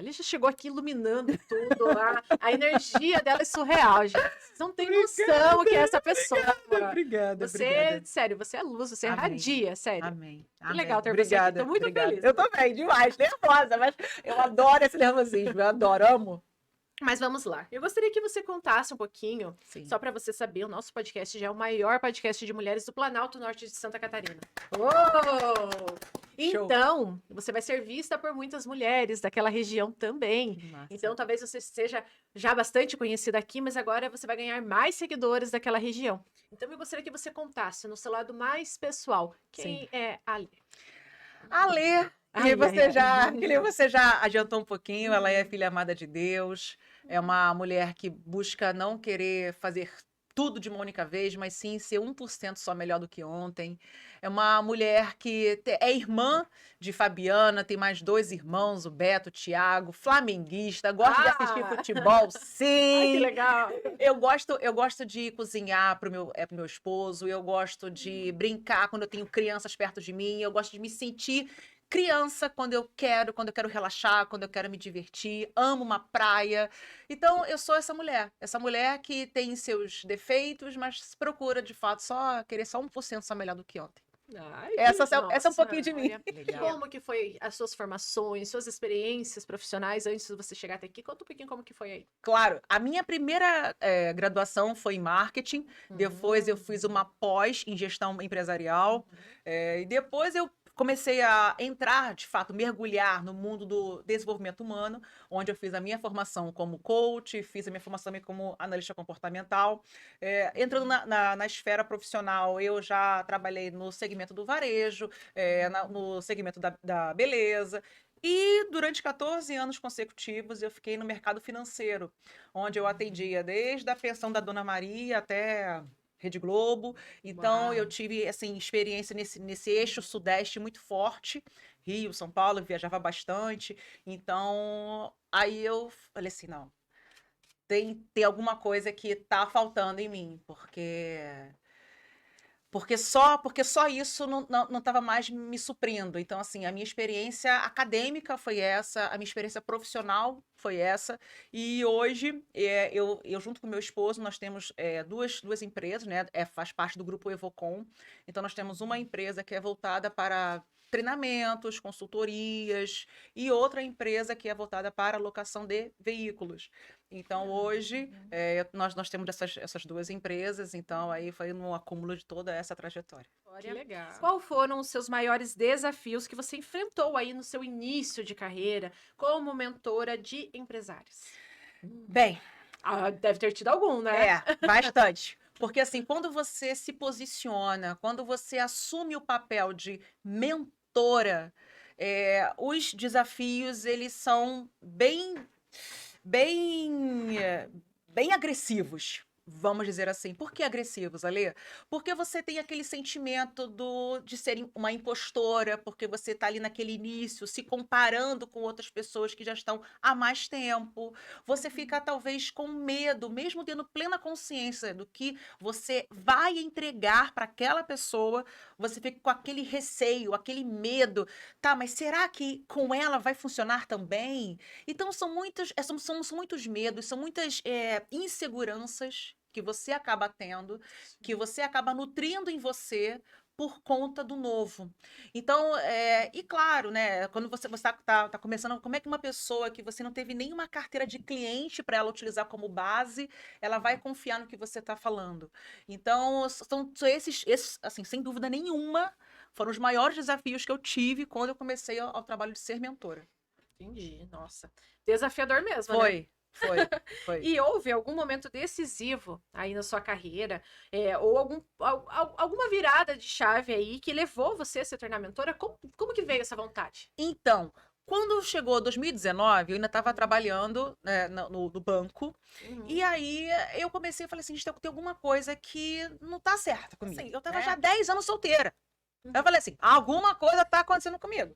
Ele já chegou aqui iluminando tudo. A energia dela é surreal, gente. Vocês não têm noção o que é essa pessoa. Obrigada, Você, sério, você é luz, você irradia, sério. Amém. Que legal ter você aqui. Tô muito feliz. Eu tô bem, demais, nervosa, mas eu adoro esse nervosismo, eu adoro, amo. Mas vamos lá. Eu gostaria que você contasse um pouquinho, só para você saber, o nosso podcast já é o maior podcast de mulheres do Planalto Norte de Santa Catarina. Então, você vai ser vista por muitas mulheres daquela região também. Massa. Então, talvez você seja já bastante conhecida aqui, mas agora você vai ganhar mais seguidores daquela região. Então, eu gostaria que você contasse no seu lado mais pessoal, quem é a Alê? Alê, que você já adiantou um pouquinho, ela é filha amada de Deus, é uma mulher que busca não querer fazer tudo de uma única vez, mas sim ser 1% só melhor do que ontem. É uma mulher que é irmã de Fabiana, tem mais 2 irmãos, o Beto, o Thiago, flamenguista, gosta de assistir futebol, sim. Ai, que legal. Eu gosto de cozinhar pro meu esposo, eu gosto de brincar quando eu tenho crianças perto de mim, eu gosto de me sentir criança quando eu quero relaxar, quando eu quero me divertir, amo uma praia. Então, eu sou essa mulher que tem seus defeitos, mas procura, de fato, querer só 1% só melhor do que ontem. Ai, essa é um pouquinho de mim. Como que foi as suas formações, suas experiências profissionais antes de você chegar até aqui? Conta um pouquinho como que foi aí. Claro, a minha primeira graduação foi em marketing, depois eu fiz uma pós em gestão empresarial, e depois eu comecei a entrar, de fato, mergulhar no mundo do desenvolvimento humano, onde eu fiz a minha formação como coach, fiz a minha formação também como analista comportamental. Entrando na esfera profissional, eu já trabalhei no segmento do varejo, no segmento da beleza. E durante 14 anos consecutivos eu fiquei no mercado financeiro, onde eu atendia desde a pensão da Dona Maria até Rede Globo. Então, eu tive assim, experiência nesse eixo sudeste muito forte. Rio, São Paulo, eu viajava bastante. Então, aí eu falei assim, não, tem alguma coisa que tá faltando em mim, porque só isso não estava mais me suprindo. Então, assim, a minha experiência acadêmica foi essa, a minha experiência profissional foi essa. E hoje, eu junto com meu esposo, nós temos duas empresas, né? Faz parte do grupo Evocom. Então, nós temos uma empresa que é voltada para treinamentos, consultorias, e outra empresa que é voltada para a locação de veículos. Então, hoje, nós temos essas duas empresas, então aí foi no acúmulo de toda essa trajetória. Que legal. Qual foram os seus maiores desafios que você enfrentou aí no seu início de carreira como mentora de empresários? Bem... deve ter tido algum, né? Bastante. Porque, assim, quando você se posiciona, quando você assume o papel de mentora, os desafios, eles são bem agressivos, vamos dizer assim. Por que agressivos, Alê? Porque você tem aquele sentimento de ser uma impostora, porque você está ali naquele início, se comparando com outras pessoas que já estão há mais tempo. Você fica, talvez, com medo, mesmo tendo plena consciência do que você vai entregar para aquela pessoa, você fica com aquele receio, aquele medo. Tá, mas será que com ela vai funcionar também? Então, são muitos medos, são muitas inseguranças que você acaba tendo, que você acaba nutrindo em você por conta do novo. Então, e claro, né, quando você tá começando, como é que uma pessoa que você não teve nenhuma carteira de cliente para ela utilizar como base, ela vai confiar no que você está falando? Então, são esses, assim, sem dúvida nenhuma, foram os maiores desafios que eu tive quando eu comecei ao trabalho de ser mentora. Entendi, nossa. Desafiador mesmo, né? Foi. E houve algum momento decisivo aí na sua carreira, ou alguma virada de chave aí que levou você a se tornar mentora? Como que veio essa vontade? Então, quando chegou 2019, eu ainda estava trabalhando, né, no banco, e aí eu comecei a falar assim, gente, tem alguma coisa que não tá certa comigo. Assim, eu estava já 10 anos solteira. Eu falei assim, alguma coisa tá acontecendo comigo.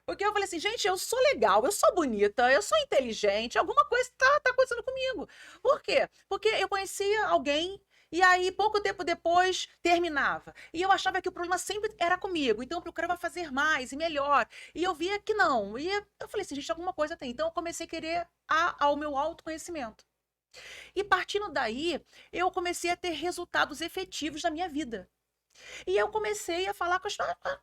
Porque eu falei assim, gente, eu sou legal, eu sou bonita, eu sou inteligente, alguma coisa tá acontecendo comigo. Por quê? Porque eu conhecia alguém E aí, pouco tempo depois, terminava. E eu achava que o problema sempre era comigo. Então, eu procurava fazer mais e melhor. E eu via que não. E eu falei assim, gente, alguma coisa tem. Então, eu comecei a querer ao meu autoconhecimento. E partindo daí, eu comecei a ter resultados efetivos na minha vida. E eu comecei a falar com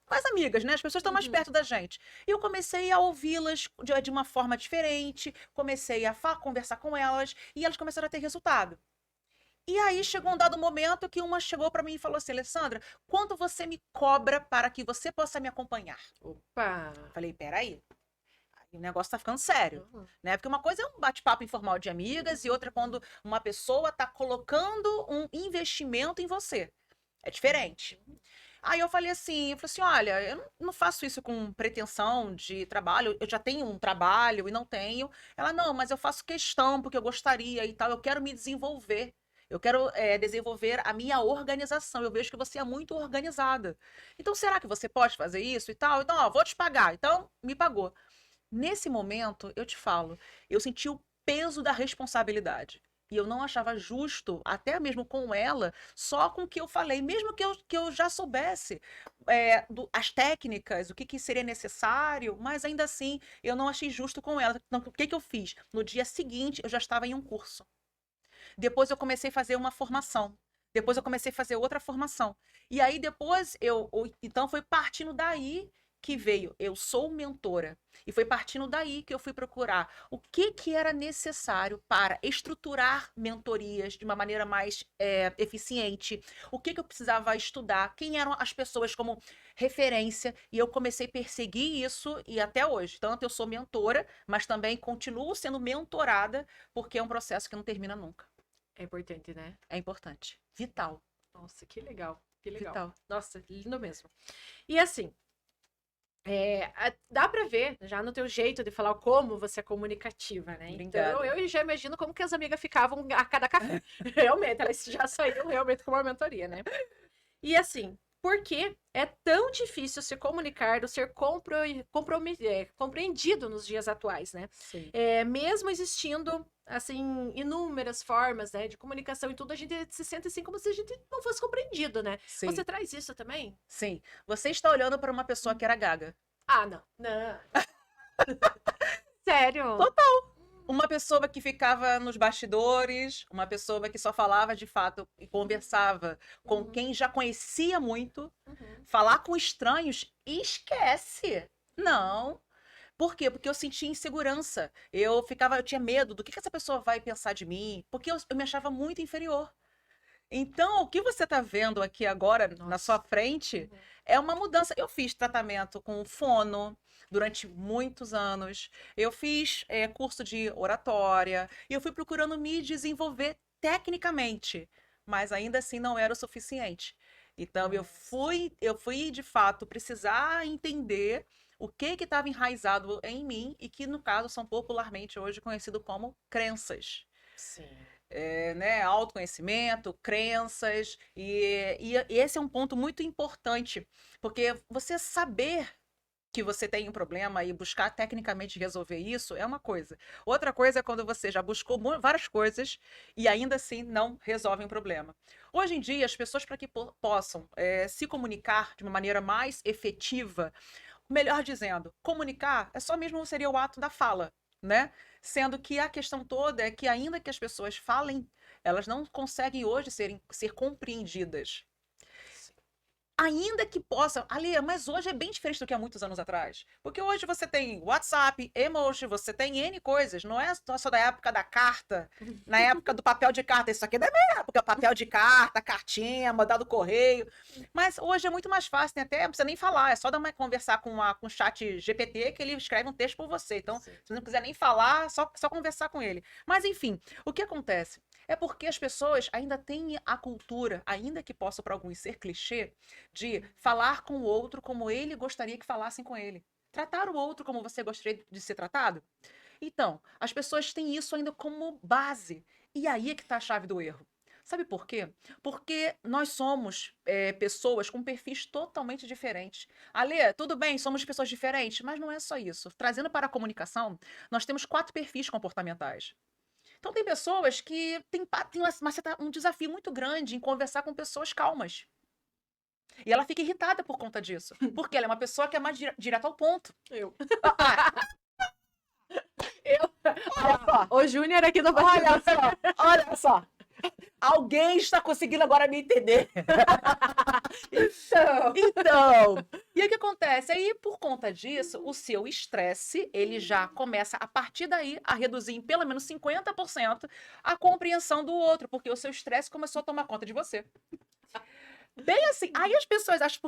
as amigas, né? As pessoas estão mais Uhum. perto da gente. E eu comecei a ouvi-las de uma forma diferente, comecei a conversar com elas, e elas começaram a ter resultado. E aí chegou um dado momento que uma chegou para mim e falou assim: Alessandra, quanto você me cobra para que você possa me acompanhar? Opa! Falei, peraí, o negócio tá ficando sério, Uhum. né? Porque uma coisa é um bate-papo informal de amigas e outra é quando uma pessoa tá colocando um investimento em você. É diferente. Aí eu falei assim, olha, eu não faço isso com pretensão de trabalho, eu já tenho um trabalho e não tenho. Ela, não, mas eu faço questão porque eu gostaria e tal, eu quero me desenvolver. Eu quero desenvolver a minha organização. Eu vejo que você é muito organizada. Então, será que você pode fazer isso e tal? Então, ó, vou te pagar. Então, me pagou. Nesse momento, eu te falo, eu senti o peso da responsabilidade. E eu não achava justo, até mesmo com ela, só com o que eu falei, mesmo que eu já soubesse as técnicas, o que seria necessário, mas ainda assim eu não achei justo com ela. Então, o que eu fiz? No dia seguinte, eu já estava em um curso. Depois eu comecei a fazer uma formação. Depois eu comecei a fazer outra formação. E aí depois então foi partindo daí que veio, eu sou mentora. E foi partindo daí que eu fui procurar o que era necessário para estruturar mentorias de uma maneira mais eficiente, o que eu precisava estudar, quem eram as pessoas como referência, e eu comecei a perseguir isso e até hoje. Tanto eu sou mentora, mas também continuo sendo mentorada, porque é um processo que não termina nunca. É importante, né? É importante. Vital. Nossa, que legal. Que legal. Vital. Nossa, lindo mesmo. E assim, dá pra ver já no teu jeito de falar como você é comunicativa, né? Então, Obrigada. eu já imagino como que as amigas ficavam a cada café. Realmente, elas já saíram realmente com uma mentoria, né? E assim, por que é tão difícil se comunicar ou ser compreendido nos dias atuais, né? Sim. Mesmo existindo, assim, inúmeras formas, né, de comunicação e tudo, a gente se sente assim como se a gente não fosse compreendido, né? Você Sim. traz isso também? Sim. Você está olhando para uma pessoa que era gaga. Ah, não. Não. Sério? Uma pessoa que ficava nos bastidores, uma pessoa que só falava de fato e conversava com Uhum, quem já conhecia muito. uhum. Falar com estranhos, esquece. Não. Por quê? Porque eu sentia insegurança. Eu tinha medo do que essa pessoa vai pensar de mim, porque eu me achava muito inferior. Então, o que você está vendo aqui agora na sua Nossa. frente Uhum. é uma mudança. Eu fiz tratamento com fono durante muitos anos. Eu fiz curso de oratória. E eu fui procurando me desenvolver tecnicamente, mas ainda assim não era o suficiente. Então, Nossa. eu fui de fato precisar entender o que estava enraizado em mim e que, no caso, são popularmente hoje conhecido como crenças, Sim. né, autoconhecimento, crenças, e esse é um ponto muito importante, porque você saber que você tem um problema e buscar tecnicamente resolver isso é uma coisa. Outra coisa é quando você já buscou várias coisas e ainda assim não resolve um problema. Hoje em dia, as pessoas, para que possam se comunicar de uma maneira mais efetiva, melhor dizendo, comunicar é só mesmo seria o ato da fala, né? Sendo que a questão toda é que ainda que as pessoas falem, elas não conseguem hoje ser compreendidas. Sim. Ainda que possa, ali, mas hoje é bem diferente do que há muitos anos atrás. Porque hoje você tem WhatsApp, emoji, você tem N coisas. Não é só da época da carta, na época do papel de carta. Isso aqui é da minha época, papel de carta, cartinha, mandado correio. Mas hoje é muito mais fácil, tem até, não precisa nem falar, é só conversar com o chat GPT que ele escreve um texto por você. Então, Sim. se não quiser nem falar, só conversar com ele. Mas, enfim, o que acontece? É porque as pessoas ainda têm a cultura, ainda que possa para alguns ser clichê, de falar com o outro como ele gostaria que falassem com ele. Tratar o outro como você gostaria de ser tratado? Então, as pessoas têm isso ainda como base. E aí é que está a chave do erro. Sabe por quê? Porque nós somos pessoas com perfis totalmente diferentes. Alê, tudo bem, somos pessoas diferentes, mas não é só isso. Trazendo para a comunicação, nós temos 4 perfis comportamentais. Então, tem pessoas que têm um desafio muito grande em conversar com pessoas calmas. E ela fica irritada por conta disso. Porque ela é uma pessoa que é mais direta ao ponto. Eu. Ah, Eu. olha só. O Júnior aqui no Olha só. Olha só. Alguém está conseguindo agora me entender. Então, e aí o que acontece? Aí, por conta disso, o seu estresse, ele já começa, a partir daí, a reduzir em pelo menos 50% a compreensão do outro, porque o seu estresse começou a tomar conta de você. Bem assim, aí as pessoas acham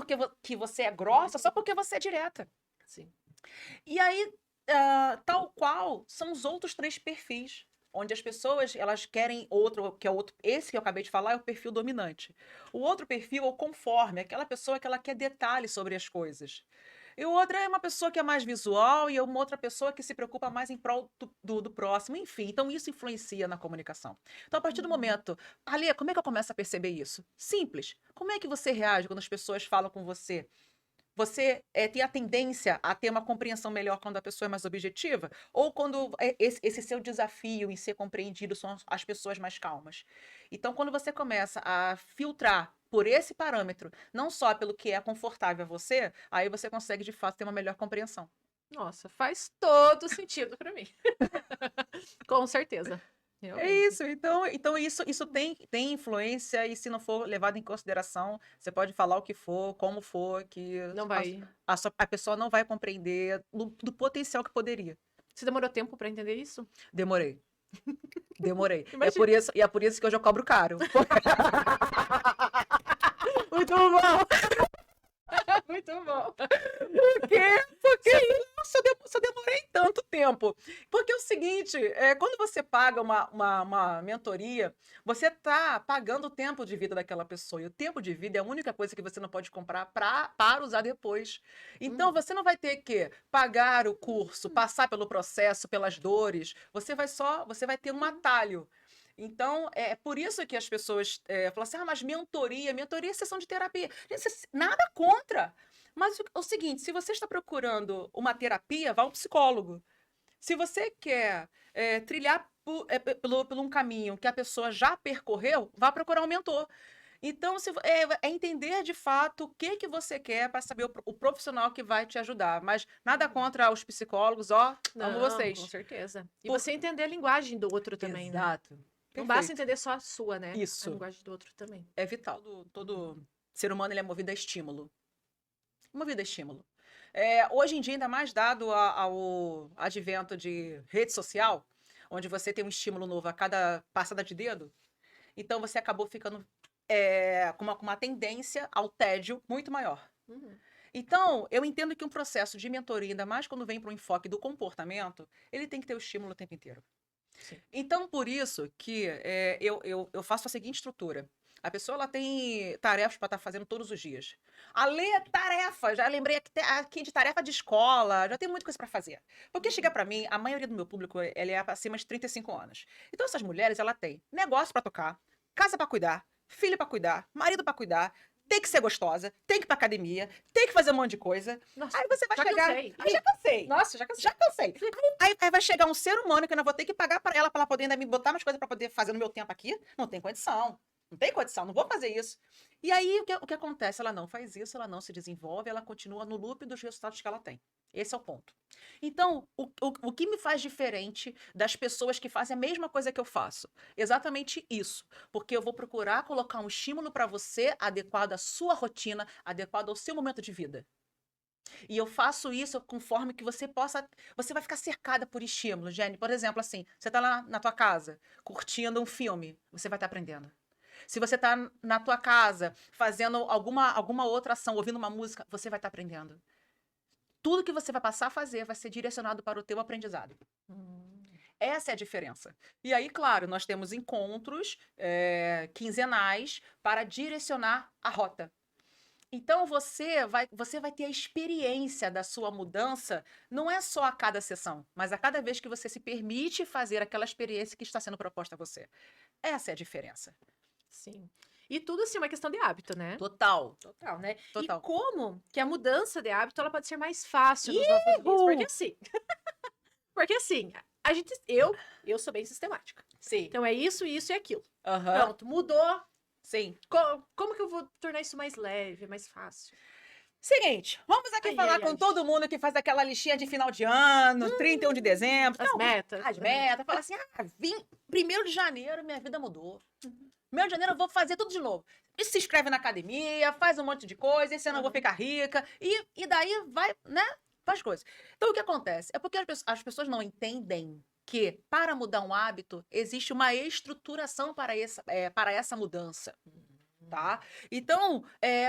que você é grossa só porque você é direta. Sim. E aí, tal qual são os outros 3 perfis, onde as pessoas, elas querem esse que eu acabei de falar é o perfil dominante. O outro perfil é o conforme, aquela pessoa que ela quer detalhes sobre as coisas. E o outro é uma pessoa que é mais visual e uma outra pessoa que se preocupa mais em prol do próximo, enfim. Então, isso influencia na comunicação. Então, a partir do momento... Alê, como é que eu começo a perceber isso? Simples. Como é que você reage quando as pessoas falam com você? Você tem a tendência a ter uma compreensão melhor quando a pessoa é mais objetiva? Ou quando esse seu desafio em ser compreendido são as pessoas mais calmas? Então, quando você começa a filtrar por esse parâmetro, não só pelo que é confortável a você, aí você consegue, de fato, ter uma melhor compreensão. Nossa, faz todo sentido pra mim. Com certeza. É Realmente. isso, então isso tem influência, e se não for levado em consideração, você pode falar o que for, como for, que Não vai. a pessoa não vai compreender do potencial que poderia. Você demorou tempo pra entender isso? Demorei. Demorei. Imagina. E é por isso que hoje eu cobro caro. Muito bom! Muito bom. Por quê? Porque se eu demorei tanto tempo. Porque é o seguinte, quando você paga uma mentoria, você está pagando o tempo de vida daquela pessoa. E o tempo de vida é a única coisa que você não pode comprar para usar depois. Então, você não vai ter que pagar o curso, passar pelo processo, pelas dores. Você vai ter um atalho. Então, é por isso que as pessoas falam assim, mas mentoria é sessão de terapia. Gente, nada contra. Mas o seguinte, se você está procurando uma terapia, vá ao psicólogo. Se você quer trilhar por um caminho que a pessoa já percorreu, vá procurar um mentor. Então, é entender de fato o que você quer para saber o profissional que vai te ajudar. Mas nada contra os psicólogos, amo Não, vocês. com certeza. E você entender a linguagem do outro também, né? Exato. Não basta Perfeito. entender só a sua, né? Isso. A linguagem do outro também. É vital. Todo ser humano, ele é movido a estímulo. Movido a estímulo. Hoje em dia, ainda mais dado ao advento de rede social, onde você tem um estímulo novo a cada passada de dedo, então você acabou ficando com uma tendência ao tédio muito maior. Uhum. Então, eu entendo que um processo de mentoria, ainda mais quando vem para o enfoque do comportamento, ele tem que ter o estímulo o tempo inteiro. Sim. Então, por isso que eu faço a seguinte estrutura. A pessoa, ela tem tarefas para estar fazendo todos os dias. A ler tarefa, já lembrei aqui de tarefa de escola, já tem muita coisa para fazer. Porque chega para mim, a maioria do meu público, ela é acima de 35 anos. Então, essas mulheres, ela tem negócio para tocar, casa para cuidar, filho para cuidar, marido para cuidar, tem que ser gostosa, tem que ir pra academia, tem que fazer um monte de coisa. Nossa, Aí você vai já chegar... cansei. Aí já cansei. Nossa, já cansei. Já cansei. Aí vai chegar um ser humano que eu ainda vou ter que pagar para ela poder ainda me botar umas coisas para poder fazer no meu tempo aqui. Não tem condição. Não tem condição, não vou fazer isso. E aí, o que acontece? Ela não faz isso, ela não se desenvolve, ela continua no loop dos resultados que ela tem. Esse é o ponto. Então, o que me faz diferente das pessoas que fazem a mesma coisa que eu faço? Exatamente isso. Porque eu vou procurar colocar um estímulo para você adequado à sua rotina, adequado ao seu momento de vida. E eu faço isso conforme que você vai ficar cercada por estímulos, Jenny. Por exemplo, assim, você está lá na tua casa, curtindo um filme, você vai estar aprendendo. Se você está na tua casa, fazendo alguma outra ação, ouvindo uma música, você vai estar aprendendo. Tudo que você vai passar a fazer vai ser direcionado para o teu aprendizado. Essa é a diferença. E aí, claro, nós temos encontros quinzenais para direcionar a rota. Então, você vai ter a experiência da sua mudança, não é só a cada sessão, mas a cada vez que você se permite fazer aquela experiência que está sendo proposta a você. Essa é a diferença. Sim. E tudo assim, uma questão de hábito, né? Total. Total, né? Total. E como que a mudança de hábito ela pode ser mais fácil nos nossos dias? Porque assim, Eu sou bem sistemática. Sim. Então é isso, isso e aquilo. Aham. Pronto, mudou. Sim. Como que eu vou tornar isso mais leve, mais fácil? Seguinte, vamos aqui Ai, falar ai, com ai. todo mundo que faz aquela listinha de final de ano, 31 de dezembro. As Não, metas. as metas. Fala assim, primeiro de janeiro minha vida mudou. Primeiro de janeiro eu vou fazer tudo de novo. E se inscreve na academia, faz um monte de coisa, esse ano eu vou ficar rica. E daí vai, né? Faz coisas. Então o que acontece? É porque as pessoas não entendem que para mudar um hábito existe uma estruturação para essa mudança. Tá? Então,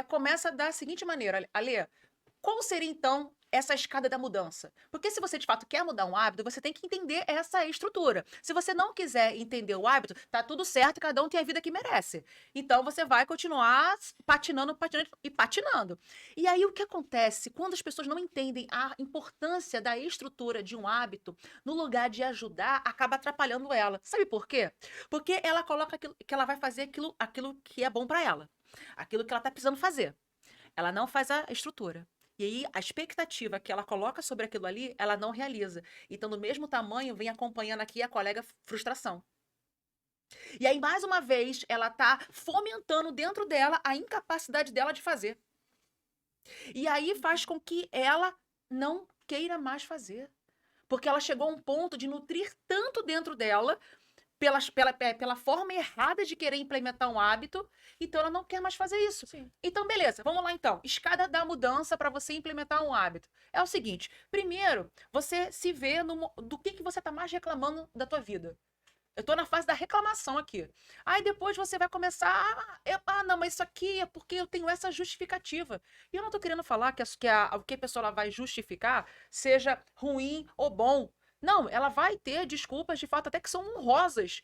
começa da seguinte maneira, Alê, qual seria então essa escada da mudança? Porque se você de fato quer mudar um hábito, você tem que entender essa estrutura. Se você não quiser entender o hábito, tá tudo certo, cada um tem a vida que merece. Então você vai continuar patinando, patinando e patinando. E aí o que acontece quando as pessoas não entendem a importância da estrutura de um hábito, no lugar de ajudar, acaba atrapalhando ela. Sabe por quê? Porque ela coloca que ela vai fazer aquilo que é bom para ela, aquilo que ela tá precisando fazer. Ela não faz a estrutura. E aí, a expectativa que ela coloca sobre aquilo ali, ela não realiza. Então, do mesmo tamanho, vem acompanhando aqui a colega frustração. E aí, mais uma vez, ela tá fomentando dentro dela a incapacidade dela de fazer. E aí faz com que ela não queira mais fazer. Porque ela chegou a um ponto de nutrir tanto dentro dela pela forma errada de querer implementar um hábito, então ela não quer mais fazer isso. Sim. Então, beleza, vamos lá então. Escada da mudança para você implementar um hábito. É o seguinte, primeiro, você se vê do que você tá mais reclamando da tua vida. Eu tô na fase da reclamação aqui. Aí depois você vai começar. Não, mas isso aqui é porque eu tenho essa justificativa. E eu não tô querendo falar o que a pessoa ela vai justificar seja ruim ou bom. Não, ela vai ter desculpas de fato até que são honrosas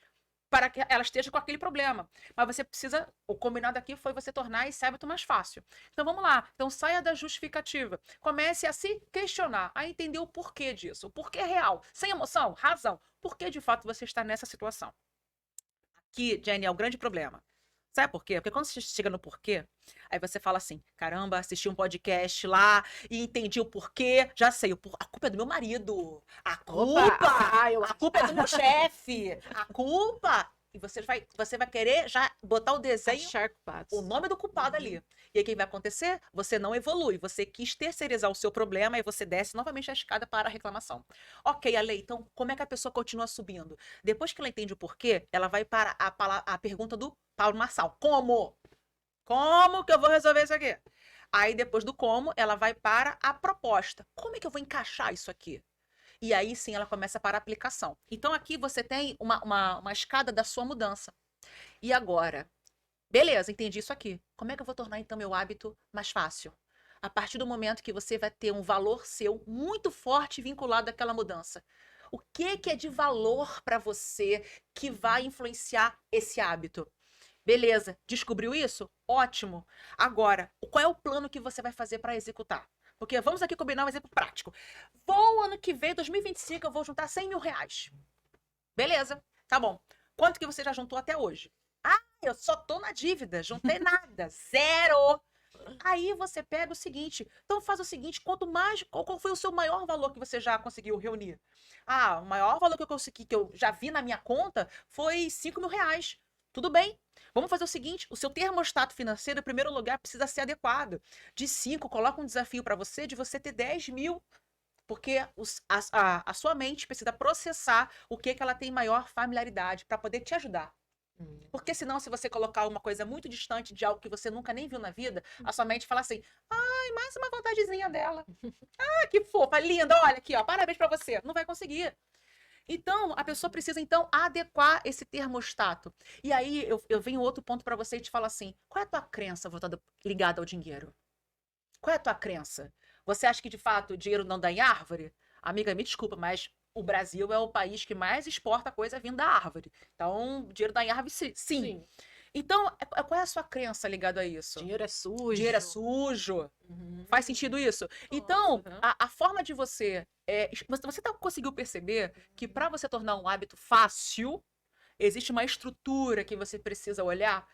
para que ela esteja com aquele problema. Mas você precisa. O combinado aqui foi você tornar esse hábito mais fácil. Então vamos lá. Então saia da justificativa. Comece a se questionar, a entender o porquê disso. O porquê real. Sem emoção, razão. Por que de fato você está nessa situação? Aqui, Jenny, é o grande problema. Sabe por quê? Porque quando você chega no porquê, aí você fala assim: caramba, assisti um podcast lá e entendi o porquê, já sei, a culpa é do meu marido. A culpa é do meu chefe. A culpa. E você vai querer já botar o desenho, o nome do culpado ali. E aí o que vai acontecer? Você não evolui. Você quis terceirizar o seu problema e você desce novamente a escada para a reclamação. Ok, Ale, então como é que a pessoa continua subindo? Depois que ela entende o porquê, ela vai para a pergunta do Paulo Marçal. Como? Como que eu vou resolver isso aqui? Aí depois do como, ela vai para a proposta. Como é que eu vou encaixar isso aqui? E aí sim ela começa para a aplicação. Então aqui você tem uma escada da sua mudança. E agora? Beleza, entendi isso aqui. Como é que eu vou tornar então meu hábito mais fácil? A partir do momento que você vai ter um valor seu muito forte vinculado àquela mudança. O que é de valor para você que vai influenciar esse hábito? Beleza, descobriu isso? Ótimo. Agora, qual é o plano que você vai fazer para executar? Porque vamos aqui combinar um exemplo prático. Ano que vem, 2025, eu vou juntar 100 mil reais. Beleza, tá bom. Quanto que você já juntou até hoje? Eu só tô na dívida, juntei nada, zero. Aí você pega o seguinte, então faz o seguinte, qual foi o seu maior valor que você já conseguiu reunir? O maior valor que eu consegui, que eu já vi na minha conta, foi 5 mil reais. Tudo bem, vamos fazer o seguinte, o seu termostato financeiro, em primeiro lugar, precisa ser adequado. De 5, coloca um desafio para você de você ter 10 mil, porque a sua mente precisa processar o que ela tem maior familiaridade para poder te ajudar. Porque senão, se você colocar uma coisa muito distante de algo que você nunca nem viu na vida, a sua mente fala assim, mais uma vantagemzinha dela. Que fofa, linda, olha aqui, ó, parabéns pra você. Não vai conseguir. Então, a pessoa precisa, então, adequar esse termostato. E aí, eu venho outro ponto pra você e te falo assim, qual é a tua crença ligada ao dinheiro? Qual é a tua crença? Você acha que, de fato, o dinheiro não dá em árvore? Amiga, me desculpa, mas o Brasil é o país que mais exporta coisa vindo da árvore. Então, dinheiro dá em árvore, sim. Então, qual é a sua crença ligada a isso? Dinheiro é sujo. Dinheiro é sujo. Faz sentido isso? Então, a forma de você... você conseguiu perceber que para você tornar um hábito fácil, existe uma estrutura que você precisa olhar?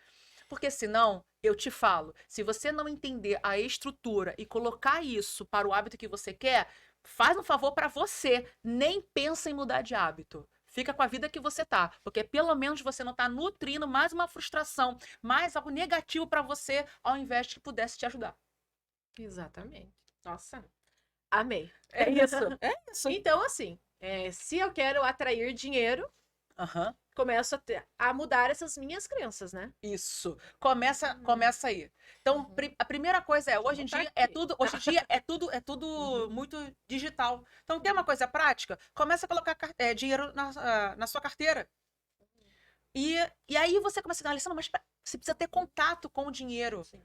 Porque senão, eu te falo, se você não entender a estrutura e colocar isso para o hábito que você quer, faz um favor pra você, nem pensa em mudar de hábito. Fica com a vida que você tá, porque pelo menos você não tá nutrindo mais uma frustração, mais algo negativo pra você, ao invés de que pudesse te ajudar. Exatamente. Nossa, amei. É isso. É isso. Então, assim, se eu quero atrair dinheiro, Aham. começo a mudar essas minhas crenças, né? Isso. Começa aí. Então, Uhum. a primeira coisa é, hoje em Tá dia é aqui. tudo, hoje em dia é tudo Uhum. muito digital. Então, tem uma coisa prática, começa a colocar dinheiro na sua carteira. E, e aí você começa a dizer, Alessandra, mas você precisa ter contato com o dinheiro. Sim.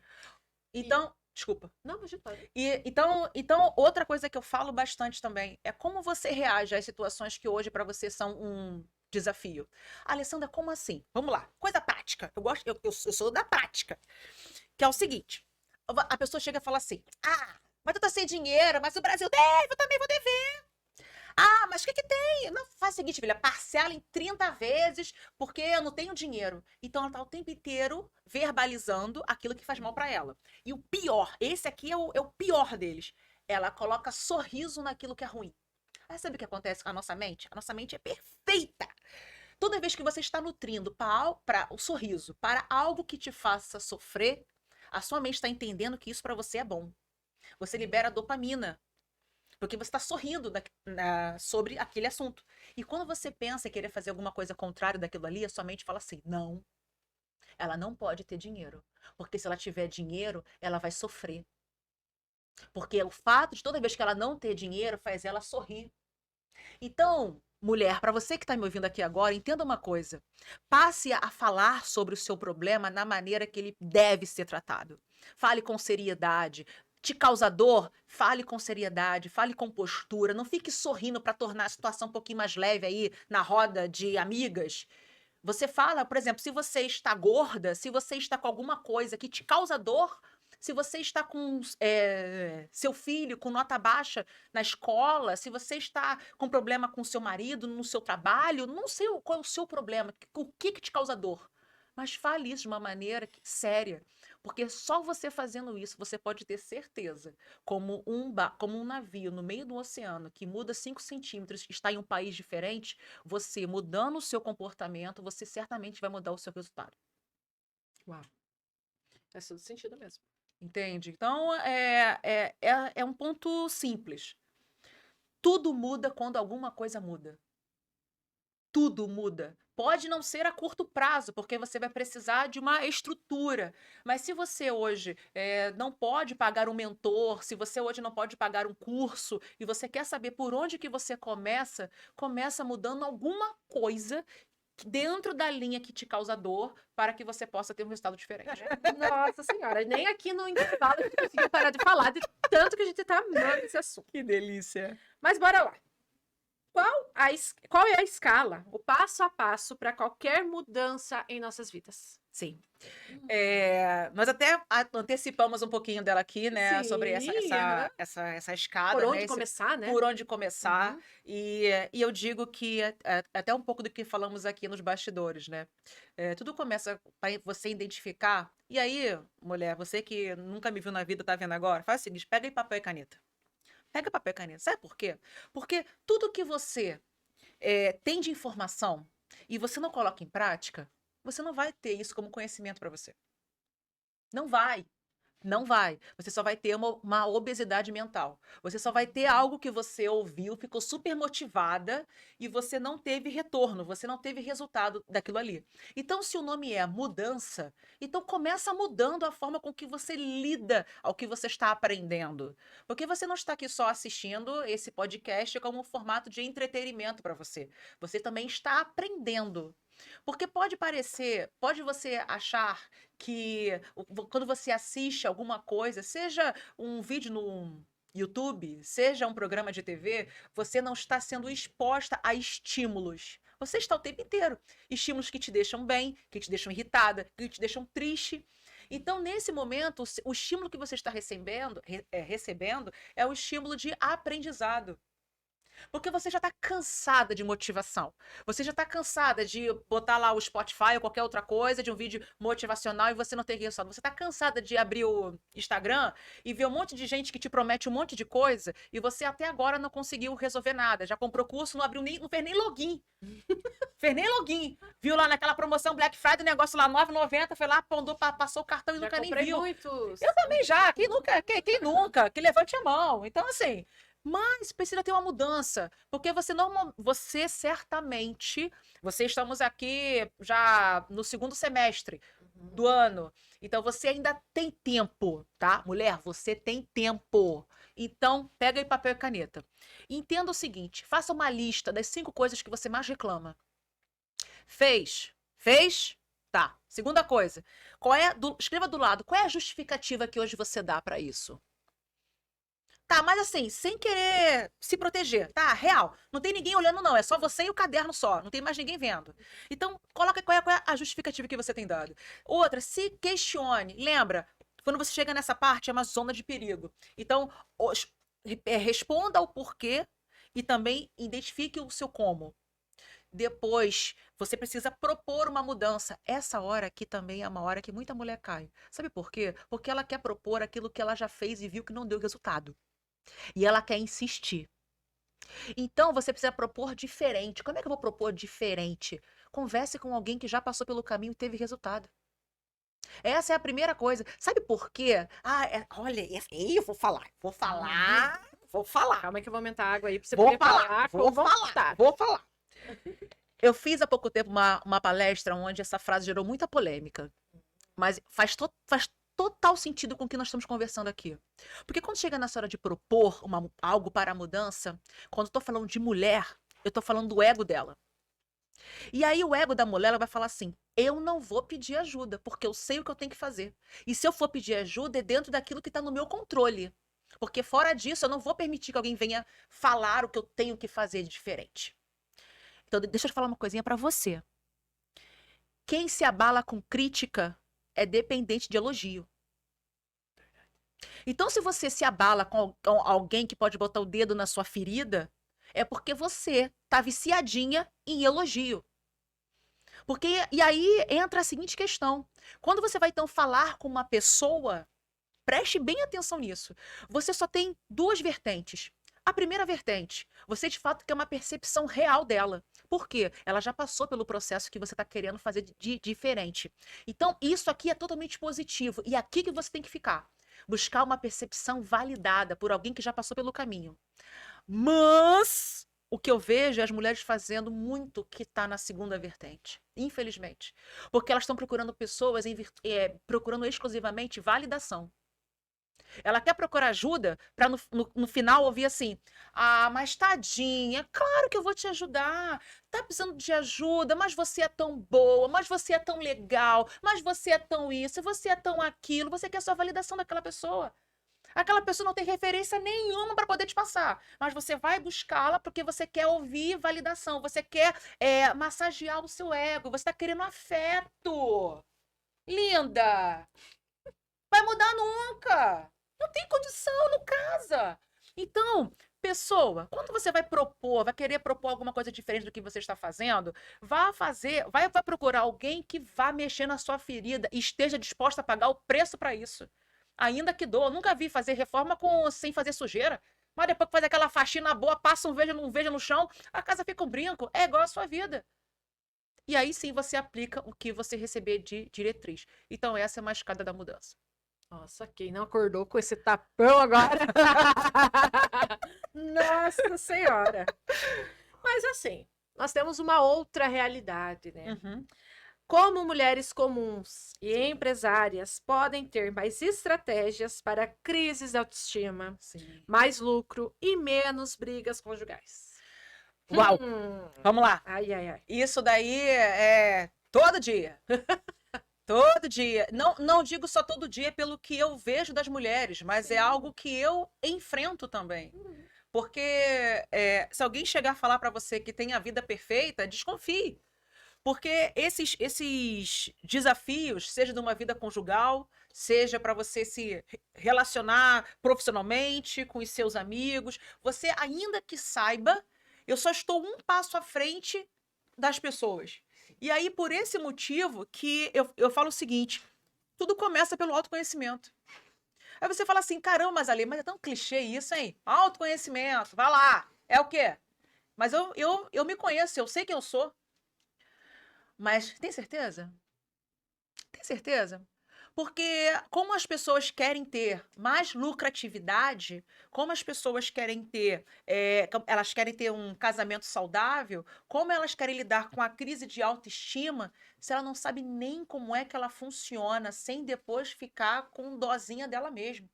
Então, desculpa. Não, mas pode. Então, outra coisa que eu falo bastante também é como você reage às situações que hoje para você são um desafio. Alessandra, como assim? Vamos lá, coisa prática. Eu sou da prática. Que é o seguinte: a pessoa chega e fala assim: ah, mas tu tá sem dinheiro, mas o Brasil deve, eu também vou dever. Ah, mas o que que tem? Não, faz o seguinte, filha, parcela em 30 vezes, porque eu não tenho dinheiro. Então ela tá o tempo inteiro verbalizando aquilo que faz mal pra ela. E o pior, esse aqui é o pior deles. Ela coloca sorriso naquilo que é ruim. Aí sabe o que acontece com a nossa mente? A nossa mente é perfeita. Toda vez que você está nutrindo para o sorriso, para algo que te faça sofrer, a sua mente está entendendo que isso para você é bom. Você libera dopamina, porque você está sorrindo sobre aquele assunto. E quando você pensa em querer fazer alguma coisa contrária daquilo ali, a sua mente fala assim: não, ela não pode ter dinheiro. Porque se ela tiver dinheiro, ela vai sofrer. Porque o fato de toda vez que ela não ter dinheiro faz ela sorrir. Então, mulher, para você que está me ouvindo aqui agora, entenda uma coisa. Passe a falar sobre o seu problema na maneira que ele deve ser tratado. Fale com seriedade. Te causa dor? Fale com seriedade, fale com postura. Não fique sorrindo para tornar a situação um pouquinho mais leve aí na roda de amigas. Você fala, por exemplo, se você está gorda, se você está com alguma coisa que te causa dor, se você está com seu filho com nota baixa na escola, se você está com problema com seu marido no seu trabalho, não sei qual é o seu problema, o que te causa dor. Mas fale isso de uma maneira séria, porque só você fazendo isso, você pode ter certeza, como um navio no meio do oceano que muda 5 centímetros, está em um país diferente, você mudando o seu comportamento, você certamente vai mudar o seu resultado. Uau. Faz todo sentido mesmo. Entende? Então, é um ponto simples. Tudo muda quando alguma coisa muda. Tudo muda. Pode não ser a curto prazo, porque você vai precisar de uma estrutura. Mas se você hoje não pode pagar um mentor, se você hoje não pode pagar um curso e você quer saber por onde que você começa, começa mudando alguma coisa dentro da linha que te causa dor para que você possa ter um resultado diferente. Nossa senhora, nem aqui no intervalo a gente conseguiu parar de falar de tanto que a gente tá amando esse assunto. Que delícia. Mas bora lá. Qual é a escala, o passo a passo para qualquer mudança em nossas vidas? Sim. Nós até antecipamos um pouquinho dela aqui, né? Sobre essa, Sim, essa, aham. essa, essa escada, Por né? onde começar, né? Por onde começar. Uhum. E eu digo que até um pouco do que falamos aqui nos bastidores, né? Tudo começa para você identificar. E aí, mulher, você que nunca me viu na vida, tá vendo agora? Faz o seguinte: pega aí papel e caneta. Pega papel e caneta. Sabe por quê? Porque tudo que você tem de informação e você não coloca em prática, você não vai ter isso como conhecimento para você. Não vai. Não vai. Você só vai ter uma obesidade mental. Você só vai ter algo que você ouviu, ficou super motivada e você não teve retorno, você não teve resultado daquilo ali. Então, se o nome é mudança, então começa mudando a forma com que você lida ao que você está aprendendo. Porque você não está aqui só assistindo esse podcast como um formato de entretenimento para você. Você também está aprendendo. Porque pode você achar que quando você assiste alguma coisa, seja um vídeo no YouTube, seja um programa de TV, você não está sendo exposta a estímulos. Você está o tempo inteiro. Estímulos que te deixam bem, que te deixam irritada, que te deixam triste. Então, nesse momento, o estímulo que você está recebendo é o estímulo de aprendizado. Porque você já tá cansada de motivação. Você já tá cansada de botar lá o Spotify ou qualquer outra coisa, de um vídeo motivacional e você não ter resultado. Você tá cansada de abrir o Instagram e ver um monte de gente que te promete um monte de coisa e você até agora não conseguiu resolver nada. Já comprou curso, não abriu nem, não fez nem login. Fez nem login. Viu lá naquela promoção Black Friday, negócio lá, R$ 9,90, foi lá, passou o cartão e Já nunca nem comprei viu. muitos. Eu também já. Quem nunca? Quem nunca? Que levante a mão. Então, assim, mas precisa ter uma mudança. Porque você certamente, estamos aqui já no segundo semestre do ano. Então, você ainda tem tempo, tá? Mulher, você tem tempo. Então, pega aí papel e caneta. Entenda o seguinte, faça uma lista das 5 coisas que você mais reclama. Fez? Fez? Tá. Segunda coisa, escreva do lado, qual é a justificativa que hoje você dá pra isso? Tá, mas assim, sem querer se proteger, tá? Real. Não tem ninguém olhando, não. É só você e o caderno só. Não tem mais ninguém vendo. Então, coloca qual é a justificativa que você tem dado. Outra, se questione. Lembra, quando você chega nessa parte, é uma zona de perigo. Então, responda o porquê e também identifique o seu como. Depois, você precisa propor uma mudança. Essa hora aqui também é uma hora que muita mulher cai. Sabe por quê? Porque ela quer propor aquilo que ela já fez e viu que não deu resultado. E ela quer insistir. Então, você precisa propor diferente. Como é que eu vou propor diferente? Converse com alguém que já passou pelo caminho e teve resultado. Essa é a primeira coisa. Sabe por quê? Olha, eu vou falar. Calma aí que eu vou aumentar a água aí pra você Vou poder falar, falar vou com vontade. Vou falar. Eu fiz há pouco tempo uma palestra onde essa frase gerou muita polêmica. Mas faz total sentido com o que nós estamos conversando aqui. Porque quando chega nessa hora de propor algo para a mudança, quando eu tô falando de mulher, eu tô falando do ego dela. E aí o ego da mulher, ela vai falar assim, eu não vou pedir ajuda, porque eu sei o que eu tenho que fazer. E se eu for pedir ajuda, é dentro daquilo que está no meu controle. Porque fora disso, eu não vou permitir que alguém venha falar o que eu tenho que fazer de diferente. Então, deixa eu te falar uma coisinha para você. Quem se abala com crítica é dependente de elogio. Então, se você se abala com alguém que pode botar o dedo na sua ferida, é porque você tá viciadinha em elogio. E aí entra a seguinte questão. Quando você vai, então, falar com uma pessoa, preste bem atenção nisso. Você só tem 2 vertentes. A primeira vertente, você de fato quer uma percepção real dela. Por quê? Ela já passou pelo processo que você está querendo fazer de diferente. Então, isso aqui é totalmente positivo. E aqui que você tem que ficar. Buscar uma percepção validada por alguém que já passou pelo caminho. Mas o que eu vejo é as mulheres fazendo muito que está na segunda vertente. Infelizmente. Porque elas estão procurando pessoas, procurando exclusivamente validação. Ela quer procurar ajuda para no final ouvir assim: ah, mas tadinha, claro que eu vou te ajudar. Tá precisando de ajuda, mas você é tão boa, mas você é tão legal, mas você é tão isso, você é tão aquilo. Você quer só a validação daquela pessoa. Aquela pessoa não tem referência nenhuma para poder te passar, mas você vai buscá-la porque você quer ouvir validação, você quer massagear o seu ego, você está querendo afeto. Linda! Vai mudar nunca! Não tem condição, não casa. Então, pessoa, quando você vai querer propor alguma coisa diferente do que você está fazendo, vai procurar alguém que vá mexer na sua ferida e esteja disposta a pagar o preço para isso. Ainda que doa. Nunca vi fazer reforma sem fazer sujeira. Mas depois que faz aquela faxina boa, passa um veja no chão, a casa fica um brinco. É igual a sua vida. E aí sim você aplica o que você receber de diretriz. Então essa é uma escada da mudança. Nossa, quem não acordou com esse tapão agora? Nossa Senhora! Mas assim, nós temos uma outra realidade, né? Uhum. Como mulheres comuns e empresárias podem ter mais estratégias para crises de autoestima, Sim. mais lucro e menos brigas conjugais? Uau! Vamos lá. Ai, ai, ai. Isso daí é todo dia. Todo dia. Não digo só todo dia pelo que eu vejo das mulheres, mas é algo que eu enfrento também. Porque se alguém chegar a falar para você que tem a vida perfeita, desconfie. Porque esses desafios, seja de uma vida conjugal, seja para você se relacionar profissionalmente com os seus amigos, você ainda que saiba Eu só estou um passo à frente das pessoas. E aí, por esse motivo, que eu falo o seguinte: tudo começa pelo autoconhecimento. Aí você fala assim, caramba, mas é tão clichê isso, hein? Autoconhecimento, vai lá. É o quê? Mas eu me conheço, eu sei quem eu sou. Mas tem certeza? Tem certeza? Porque como as pessoas querem ter mais lucratividade, como as pessoas querem ter, elas querem ter um casamento saudável, como elas querem lidar com a crise de autoestima, se ela não sabe nem como é que ela funciona, sem depois ficar com dosinha dela mesma.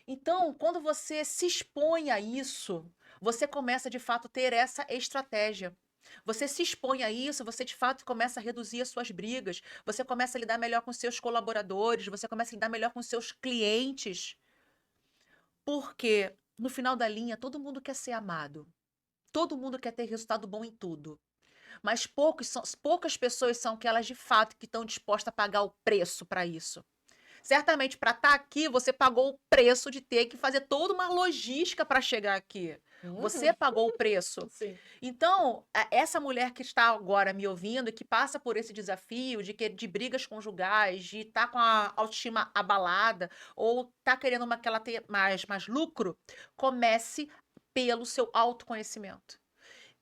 Então, quando você se expõe a isso, você começa de fato a ter essa estratégia. Você se expõe a isso, você de fato começa a reduzir as suas brigas, você começa a lidar melhor com seus colaboradores, você começa a lidar melhor com seus clientes, porque no final da linha todo mundo quer ser amado, todo mundo quer ter resultado bom em tudo, mas poucas pessoas são aquelas de fato que estão dispostas a pagar o preço para isso. Certamente, para estar aqui, você pagou o preço de ter que fazer toda uma logística para chegar aqui. Você pagou o preço. Sim. Então, essa mulher que está agora me ouvindo e que passa por esse desafio de brigas conjugais, de estar com a autoestima abalada, ou está querendo que ela tenha mais lucro, comece pelo seu autoconhecimento.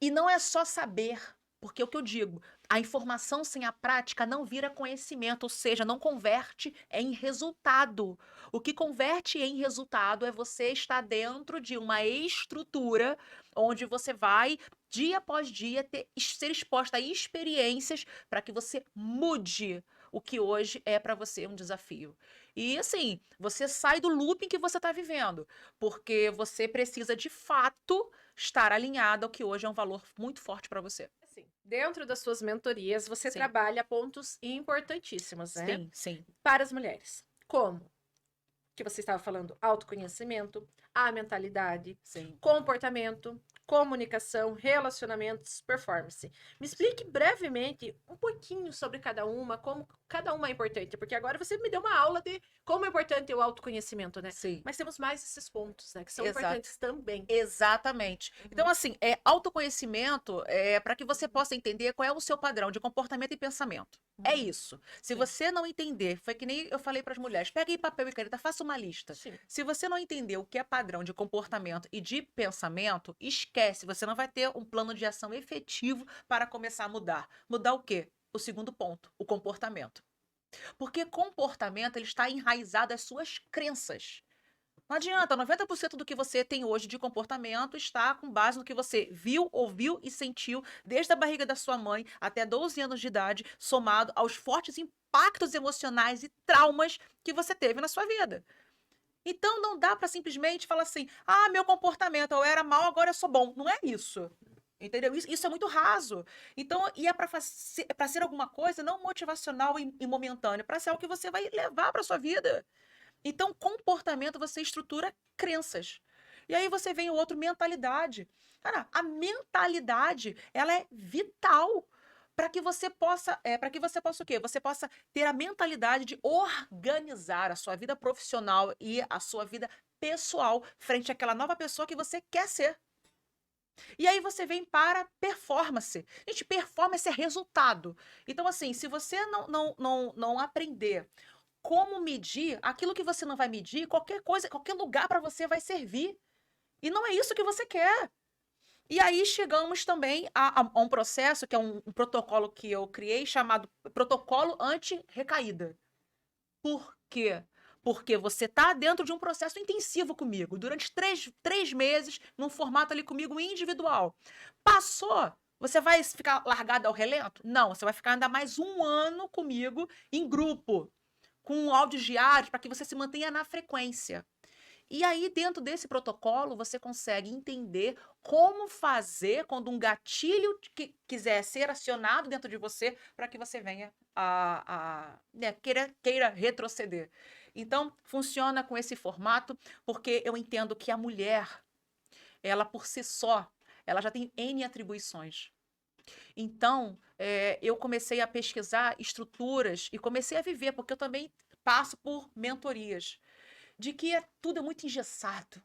E não é só saber, porque é o que eu digo, a informação sem a prática não vira conhecimento, ou seja, não converte em resultado. O que converte em resultado é você estar dentro de uma estrutura onde você vai, dia após dia, ser exposta a experiências para que você mude o que hoje é para você um desafio. E assim, você sai do looping que você está vivendo, porque você precisa de fato estar alinhado ao que hoje é um valor muito forte para você. Assim, dentro das suas mentorias, você Sim. trabalha pontos importantíssimos, né? Sim, sim. Para as mulheres. Como? Que você estava falando, autoconhecimento, a mentalidade, Sim. comportamento, comunicação, relacionamentos, performance. Me explique brevemente um pouquinho sobre cada uma, como cada uma é importante, porque agora você me deu uma aula de como é importante o autoconhecimento, né? Sim. Mas temos mais esses pontos, né, que são Exato. importantes também. Exatamente. Então, assim, autoconhecimento é para que você possa entender qual é o seu padrão de comportamento e pensamento. É isso. Se Sim. você não entender, foi que nem eu falei para as mulheres, pega aí papel e caneta, faça uma lista. Sim. Se você não entender o que é padrão de comportamento e de pensamento, esquece, você não vai ter um plano de ação efetivo para começar a mudar. Mudar o quê? O segundo ponto, o comportamento. Porque comportamento ele está enraizado às suas crenças. Não adianta, 90% do que você tem hoje de comportamento está com base no que você viu, ouviu e sentiu desde a barriga da sua mãe até 12 anos de idade, somado aos fortes impactos emocionais e traumas que você teve na sua vida. Então não dá para simplesmente falar assim: ah, meu comportamento, eu era mal, agora eu sou bom. Não é isso. Entendeu? Isso é muito raso. Então, e é para ser alguma coisa não motivacional e momentânea, para ser algo que você vai levar para sua vida. Então, comportamento você estrutura crenças. E aí você vem o outro, mentalidade. Cara, a mentalidade, ela é vital para que você possa, para que você possa o quê? Você possa ter a mentalidade de organizar a sua vida profissional e a sua vida pessoal frente àquela nova pessoa que você quer ser. E aí você vem para performance. Gente, performance é resultado. Então, assim, se você não aprender como medir aquilo que você não vai medir, qualquer coisa, qualquer lugar para você vai servir. E não é isso que você quer. E aí chegamos também a um processo, que é um protocolo que eu criei, chamado protocolo anti-recaída. Por quê? Porque você está dentro de um processo intensivo comigo, durante três meses, num formato ali comigo individual. Passou, você vai ficar largado ao relento? Não, você vai ficar ainda mais um ano comigo em grupo, com áudios diários, para que você se mantenha na frequência. E aí, dentro desse protocolo, você consegue entender como fazer quando um gatilho que quiser ser acionado dentro de você para que você venha né, queira retroceder. Então, funciona com esse formato, porque eu entendo que a mulher, ela por si só, ela já tem N atribuições. Então, eu comecei a pesquisar estruturas e comecei a viver, porque eu também passo por mentorias, de que tudo é muito engessado,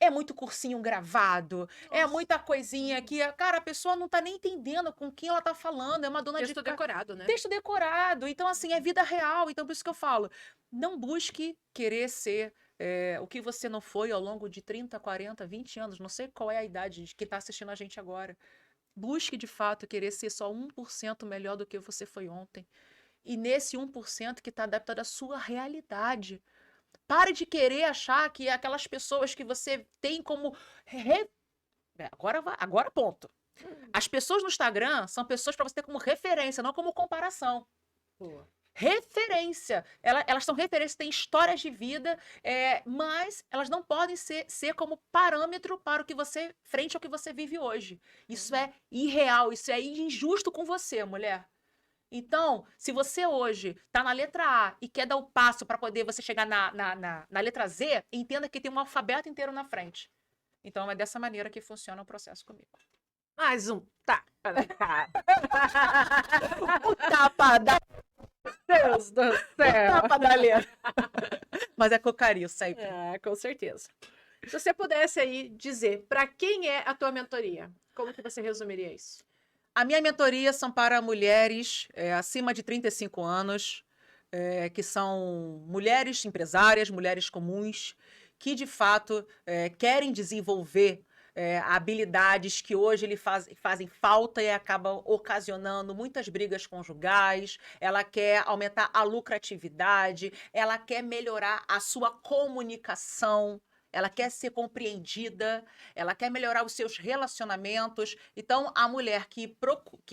é muito cursinho gravado, é Nossa. muita coisinha que, cara, a pessoa não tá nem entendendo com quem ela tá falando, é uma dona de Texto decorado, né? texto decorado. Então, assim, é vida real. Então, por isso que eu falo, não busque querer ser o que você não foi ao longo de 30, 40, 20 anos. Não sei qual é a idade de que está assistindo a gente agora. Busque, de fato, querer ser só 1% melhor do que você foi ontem. E nesse 1% que está adaptado à sua realidade. Pare de querer achar que aquelas pessoas que você tem como... Agora ponto. As pessoas no Instagram são pessoas para você ter como referência, não como comparação. Boa. Referência. Elas são referências, têm histórias de vida, mas elas não podem ser como parâmetro para o que você, frente ao que você vive hoje. Isso é irreal, isso é injusto com você, mulher. Então, se você hoje está na letra A e quer dar o passo para poder você chegar na letra Z, entenda que tem um alfabeto inteiro na frente. Então, é dessa maneira que funciona o processo comigo. Mais um tapa na cara. O tapa da Deus do céu. tapa da letra. Mas é com carinho, sempre. Com certeza. Se você pudesse aí dizer para quem é a tua mentoria, como que você resumiria isso? A minha mentoria são para mulheres acima de 35 anos, que são mulheres empresárias, mulheres comuns, que de fato querem desenvolver habilidades que hoje lhe fazem falta e acabam ocasionando muitas brigas conjugais. Ela quer aumentar a lucratividade, ela quer melhorar a sua comunicação. Ela quer ser compreendida, ela quer melhorar os seus relacionamentos. Então, a mulher que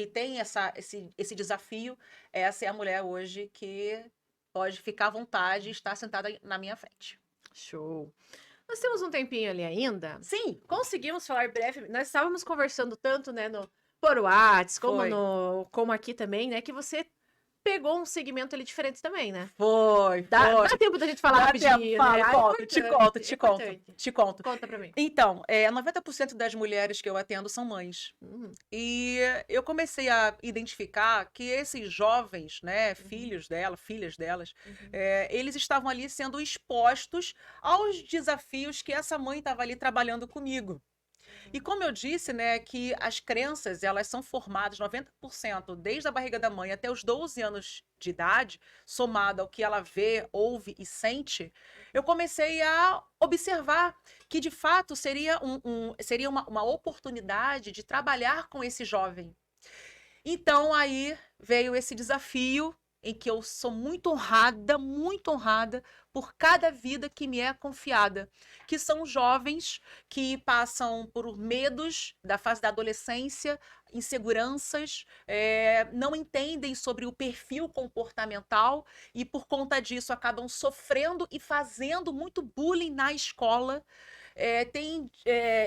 tem esse desafio, essa é a mulher hoje que pode ficar à vontade e estar sentada na minha frente. Show. Nós temos um tempinho ali ainda. Sim. Conseguimos falar brevemente. Nós estávamos conversando tanto, né, por WhatsApp, Foi. como aqui também, né, que você pegou um segmento ali diferente também, né? Foi. Dá tempo da gente falar rapidinho, né? Te conto. Conta pra mim. Então, 90% das mulheres que eu atendo são mães. E eu comecei a identificar que esses jovens, né, filhas delas, eles estavam ali sendo expostos aos desafios que essa mãe estava ali trabalhando comigo. E como eu disse, né, que as crenças, elas são formadas 90% desde a barriga da mãe até os 12 anos de idade, somado ao que ela vê, ouve e sente, eu comecei a observar que, de fato, seria uma oportunidade de trabalhar com esse jovem. Então, aí veio esse desafio em que eu sou muito honrada por cada vida que me é confiada, que são jovens que passam por medos da fase da adolescência, inseguranças, não entendem sobre o perfil comportamental e, por conta disso, acabam sofrendo e fazendo muito bullying na escola. Tem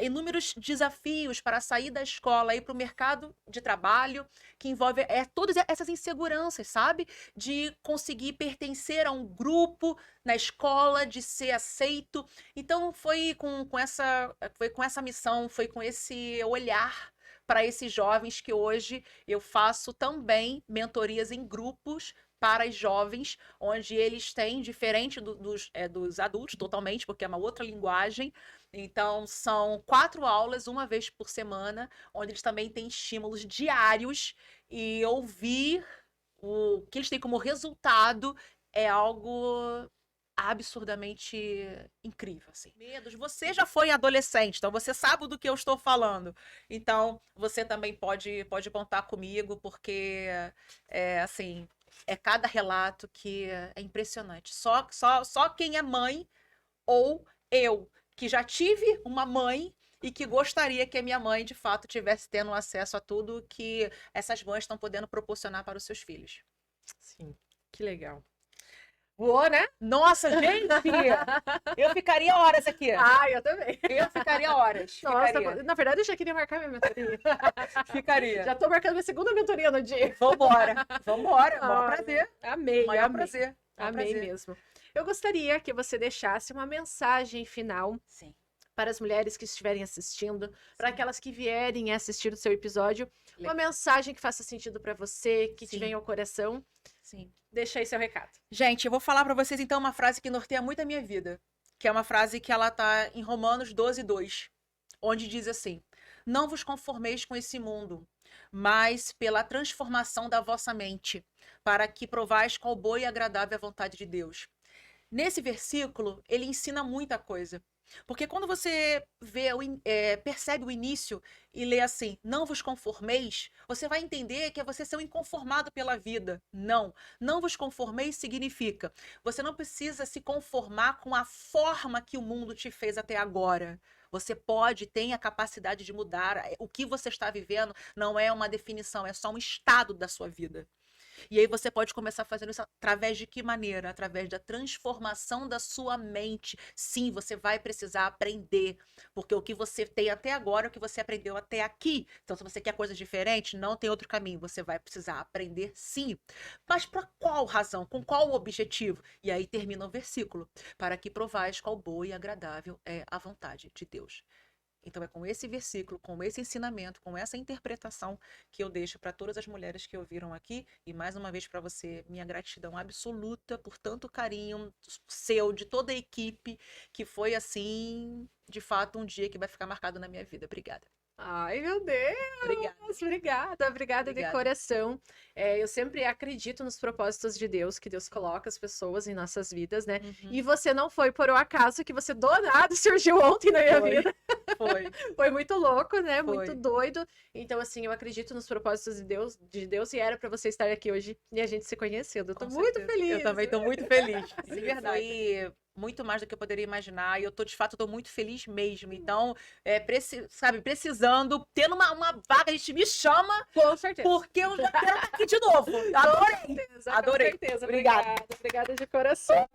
inúmeros desafios para sair da escola e ir para o mercado de trabalho, que envolve todas essas inseguranças, sabe? De conseguir pertencer a um grupo na escola, de ser aceito. Então, foi com essa missão, foi com esse olhar para esses jovens que hoje eu faço também mentorias em grupos para os jovens, onde eles têm, diferente dos adultos, totalmente, porque é uma outra linguagem. Então, são 4 aulas, uma vez por semana, onde eles também têm estímulos diários, e ouvir o que eles têm como resultado é algo absurdamente incrível, assim. Medos. Você já foi adolescente, então você sabe do que eu estou falando. Então, você também pode contar comigo, porque assim, é cada relato que é impressionante. Só quem é mãe, ou eu, que já tive uma mãe e que gostaria que a minha mãe, de fato, tivesse tendo acesso a tudo que essas mães estão podendo proporcionar para os seus filhos. Sim, que legal. Voou, né? Nossa, gente! Eu ficaria horas aqui. Eu também. Eu ficaria horas. Nossa, na verdade, eu já queria marcar minha mentoria. Ficaria. Já tô marcando minha segunda mentoria no dia. Vambora. Maior prazer. Amei, Maior prazer. Amei mesmo. Eu gostaria que você deixasse uma mensagem final. Sim. Para as mulheres que estiverem assistindo, para aquelas que vierem assistir o seu episódio, uma mensagem que faça sentido para você, que te venha ao coração. Sim. Deixa aí seu recado. Gente, eu vou falar para vocês então uma frase que norteia muito a minha vida, que é uma frase que ela tá em Romanos 12:2, onde diz assim: não vos conformeis com esse mundo, mas pela transformação da vossa mente, para que provais qual boa e agradável é a vontade de Deus. Nesse versículo, ele ensina muita coisa. Porque quando você percebe o início e lê assim, não vos conformeis, você vai entender que é você ser um inconformado pela vida. Não vos conformeis significa, você não precisa se conformar com a forma que o mundo te fez até agora. Você tem a capacidade de mudar. O que você está vivendo não é uma definição, é só um estado da sua vida. E aí você pode começar fazendo isso através de que maneira? Através da transformação da sua mente. Sim, você vai precisar aprender, porque o que você tem até agora é o que você aprendeu até aqui. Então, se você quer coisas diferentes, não tem outro caminho. Você vai precisar aprender sim. Mas para qual razão? Com qual objetivo? E aí termina o versículo. Para que provais qual boa e agradável é a vontade de Deus. Então é com esse versículo, com esse ensinamento, com essa interpretação que eu deixo para todas as mulheres que ouviram aqui. E mais uma vez para você, minha gratidão absoluta por tanto carinho seu, de toda a equipe, que foi assim, de fato, um dia que vai ficar marcado na minha vida. Obrigada. Ai, meu Deus! Obrigada de coração. Eu sempre acredito nos propósitos de Deus, que Deus coloca as pessoas em nossas vidas, né? E você não foi por um acaso que você do nada surgiu ontem na minha vida. Foi muito louco, né? Muito doido. Então, assim, eu acredito nos propósitos de Deus e era pra você estar aqui hoje e a gente se conhecendo. Eu tô muito feliz. Eu também tô muito feliz. De verdade. Foi muito mais do que eu poderia imaginar. E eu tô, de fato, tô muito feliz mesmo. Então, precisando, tendo uma vaga, a gente me chama. Com certeza. Porque eu já quero estar aqui de novo. Adorei. Adorei. Com certeza. Obrigada. Obrigada de coração.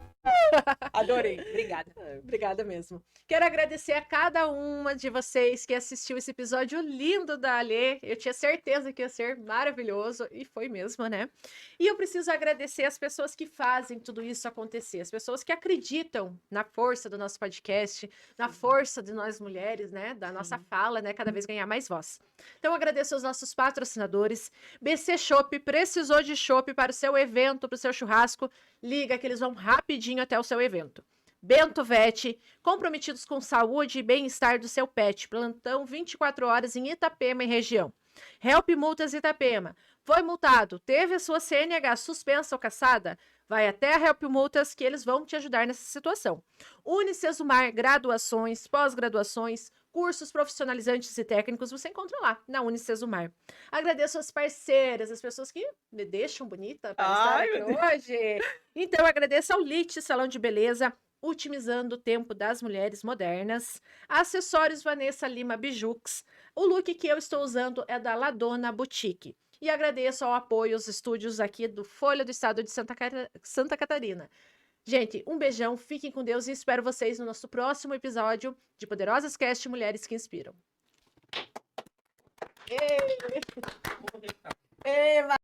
Adorei. Obrigada. Obrigada mesmo. Quero agradecer a cada uma de vocês que assistiu esse episódio lindo da Alê. Eu tinha certeza que ia ser maravilhoso e foi mesmo, né? E eu preciso agradecer as pessoas que fazem tudo isso acontecer, as pessoas que acreditam na força do nosso podcast, na força de nós mulheres, né? Da nossa fala, né? Cada vez ganhar mais voz. Então, agradeço aos nossos patrocinadores. BC Chopp, precisou de chopp para o seu evento, para o seu churrasco? Liga que eles vão rapidinho até o seu evento. Bento Vet, comprometidos com saúde e bem-estar do seu pet. Plantão 24 horas em Itapema e região. Help Multas Itapema. Foi multado, teve a sua CNH suspensa ou cassada? Vai até a Help Multas que eles vão te ajudar nessa situação. Unicesumar, graduações, pós-graduações, cursos profissionalizantes e técnicos, você encontra lá, na Unicesumar. Agradeço as parceiras, as pessoas que me deixam bonita para estar aqui hoje. Então, agradeço ao Lite Salão de Beleza, otimizando o tempo das mulheres modernas. Acessórios Vanessa Lima Bijux. O look que eu estou usando é da Ladona Boutique. E agradeço ao apoio aos estúdios aqui do Folha do Estado de Santa Catarina. Gente, um beijão, fiquem com Deus e espero vocês no nosso próximo episódio de Poderosas Cast Mulheres que Inspiram. Eba!